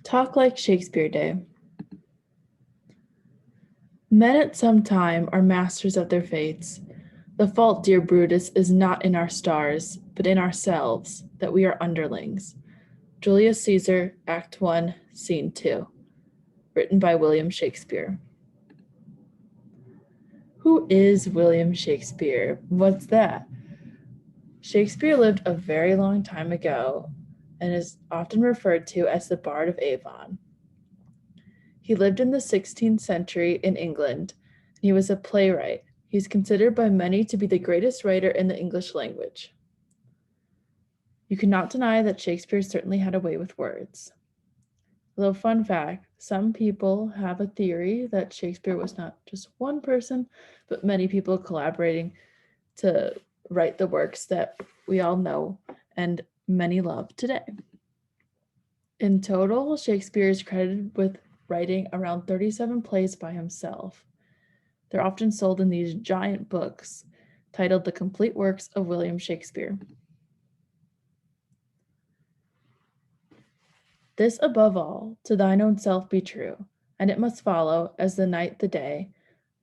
Talk like Shakespeare Day. Men at some time are masters of their fates. The fault, dear Brutus, is not in our stars, but in ourselves, that we are underlings. Julius Caesar, Act 1, Scene 2. Written by William Shakespeare. Who is William Shakespeare? What's that? Shakespeare lived a very long time ago and is often referred to as the Bard of Avon. He lived in the 16th century in England, and he was a playwright. He's considered by many to be the greatest writer in the English language. You cannot deny that Shakespeare certainly had a way with words. A little fun fact, some people have a theory that Shakespeare was not just one person, but many people collaborating to write the works that we all know and many love today. In total, Shakespeare is credited with writing around 37 plays by himself. They're often sold in these giant books titled The Complete Works of William Shakespeare. This above all, to thine own self be true, and it must follow, as the night the day,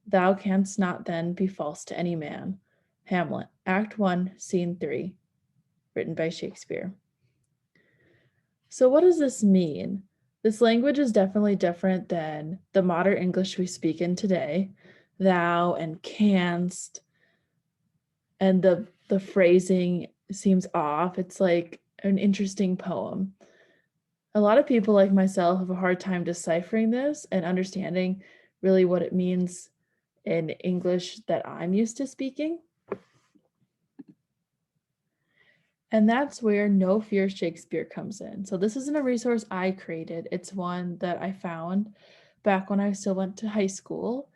thou canst not then be false to any man. Hamlet, Act 1, Scene 3, written by Shakespeare. So what does this mean? This language is definitely different than the modern English we speak in today. Thou and canst, and the phrasing seems off. It's like an interesting poem. A lot of people like myself have a hard time deciphering this and understanding really what it means in English that I'm used to speaking. And that's where No Fear Shakespeare comes in. So this isn't a resource I created. It's one that I found back when I still went to high school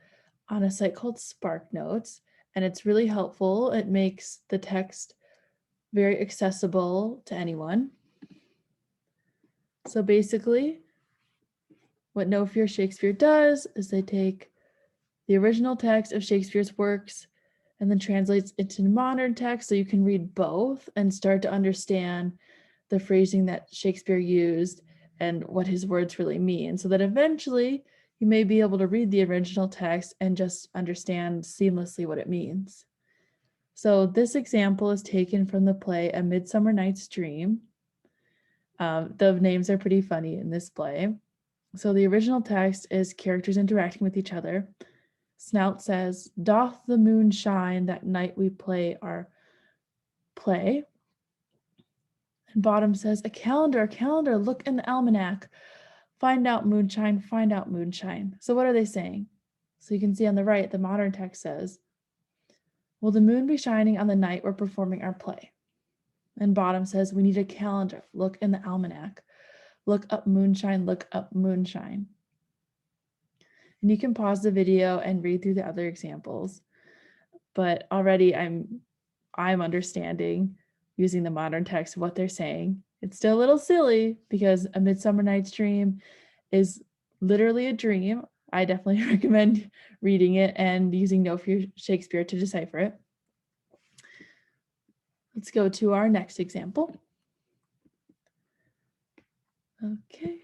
on a site called SparkNotes, and it's really helpful. It makes the text very accessible to anyone. So basically, what No Fear Shakespeare does is they take the original text of Shakespeare's works and then translates it into modern text so you can read both and start to understand the phrasing that Shakespeare used and what his words really mean, so that eventually you may be able to read the original text and just understand seamlessly what it means. So this example is taken from the play A Midsummer Night's Dream. The names are pretty funny in this play. So the original text is characters interacting with each other. Snout says, "Doth the moon shine that night we play our play?" And Bottom says, a calendar, look in the almanac. Find out moonshine, find out moonshine." So what are they saying? So you can see on the right, the modern text says, "Will the moon be shining on the night we're performing our play?" And Bottom says, "We need a calendar, look in the almanac. Look up moonshine, look up moonshine." And you can pause the video and read through the other examples. But already I'm understanding using the modern text what they're saying. It's still a little silly because A Midsummer Night's Dream is literally a dream. I definitely recommend reading it and using No Fear Shakespeare to decipher it. Let's go to our next example. Okay.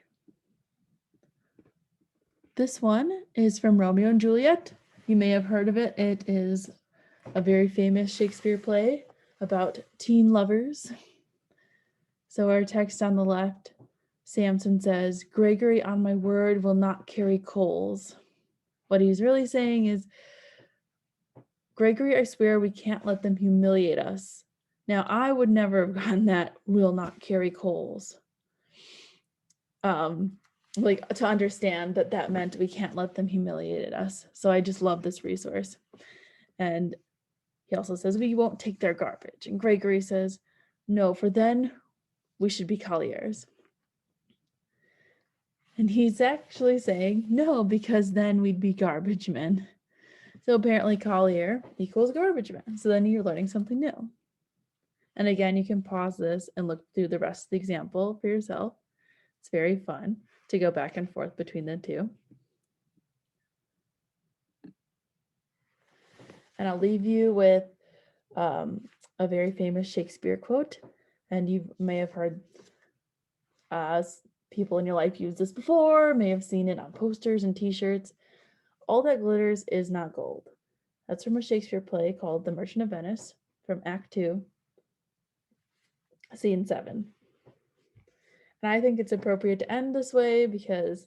This one is from Romeo and Juliet. You may have heard of it. It is a very famous Shakespeare play about teen lovers. So our text on the left, Samson says, "Gregory, on my word, will not carry coals." What he's really saying is, Gregory, I swear we can't let them humiliate us. Now, I would never have gotten that "will not carry coals." Like to understand that that meant we can't let them humiliate us. So I just love this resource. And he also says, "We won't take their garbage." And Gregory says, "No, for then we should be colliers." And he's actually saying, "No, because then we'd be garbage men." So apparently collier equals garbage man. So then you're learning something new. And again, you can pause this and look through the rest of the example for yourself. It's very fun to go back and forth between the two. And I'll leave you with a very famous Shakespeare quote. And you may have heard people in your life use this before, may have seen it on posters and t-shirts. All that glitters is not gold. That's from a Shakespeare play called The Merchant of Venice from Act 2, Scene 7. And I think it's appropriate to end this way because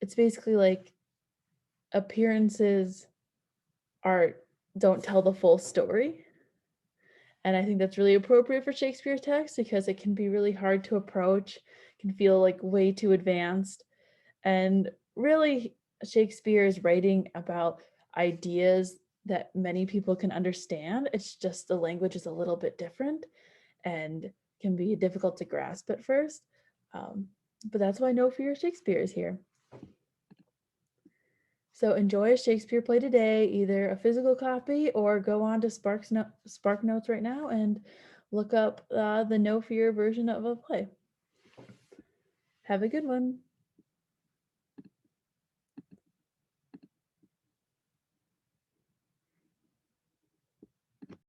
it's basically like appearances don't tell the full story. And I think that's really appropriate for Shakespeare's text because it can be really hard to approach, can feel like way too advanced. And really, Shakespeare is writing about ideas that many people can understand. It's just the language is a little bit different and can be difficult to grasp at first. But that's why No Fear Shakespeare is here. So enjoy a Shakespeare play today, either a physical copy or go on to Spark Notes right now and look up the No Fear version of a play. Have a good one.